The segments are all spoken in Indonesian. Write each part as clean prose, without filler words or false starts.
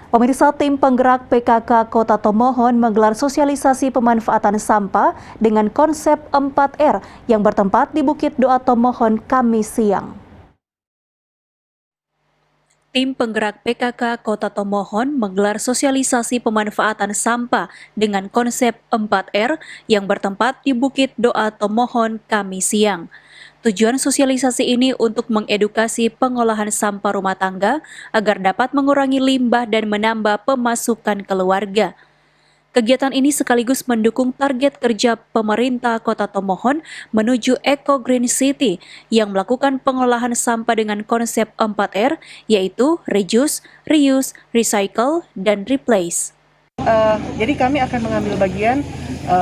Pemirsa, tim penggerak PKK Kota Tomohon menggelar sosialisasi pemanfaatan sampah dengan konsep 4R yang bertempat di Bukit Doa Tomohon Kamis siang. Tim penggerak PKK Kota Tomohon menggelar sosialisasi pemanfaatan sampah dengan konsep 4R yang bertempat di Bukit Doa Tomohon Kamis siang. Tujuan sosialisasi ini untuk mengedukasi pengolahan sampah rumah tangga agar dapat mengurangi limbah dan menambah pemasukan keluarga. Kegiatan ini sekaligus mendukung target kerja pemerintah Kota Tomohon menuju Eco Green City yang melakukan pengolahan sampah dengan konsep 4R, yaitu reduce, reuse, recycle, dan replace. Jadi kami akan mengambil bagian,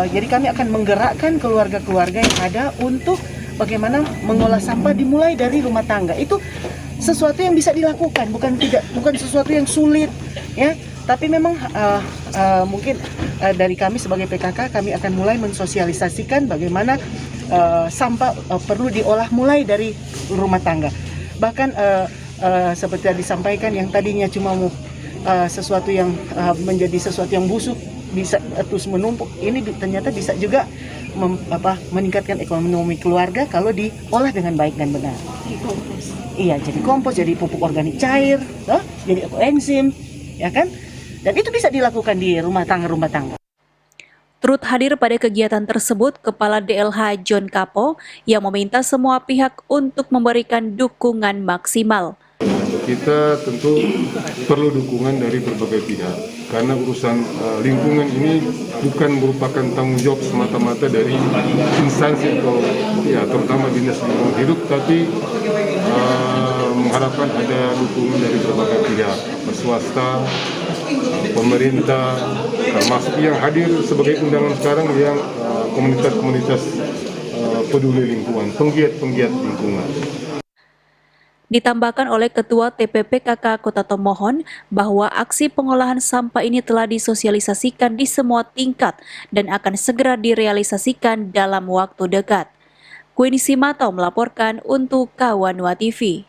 jadi kami akan menggerakkan keluarga-keluarga yang ada untuk bagaimana mengolah sampah dimulai dari rumah tangga. Itu sesuatu yang bisa dilakukan, bukan sesuatu yang sulit, ya. Tapi memang mungkin dari kami sebagai PKK kami akan mulai mensosialisasikan bagaimana sampah perlu diolah mulai dari rumah tangga. Bahkan seperti yang disampaikan yang tadinya cuma sesuatu yang menjadi sesuatu yang busuk bisa terus menumpuk, ini ternyata bisa juga meningkatkan ekonomi keluarga kalau diolah dengan baik dan benar. Iya, jadi kompos, jadi pupuk organik cair, jadi ekoenzim, ya kan? Dan itu bisa dilakukan di rumah tangga. Turut hadir pada kegiatan tersebut Kepala DLH John Kapo yang meminta semua pihak untuk memberikan dukungan maksimal. Kita tentu perlu dukungan dari berbagai pihak karena urusan lingkungan ini bukan merupakan tanggung jawab semata-mata dari instansi atau ya terutama dinas lingkungan hidup, tapi mengharapkan ada dukungan dari berbagai pihak, swasta, pemerintah, termasuk yang hadir sebagai undangan sekarang yang komunitas-komunitas peduli lingkungan, penggiat lingkungan. Ditambahkan oleh Ketua TPPKK Kota Tomohon bahwa aksi pengolahan sampah ini telah disosialisasikan di semua tingkat dan akan segera direalisasikan dalam waktu dekat. Queenie Simatau melaporkan untuk Kawanwa TV.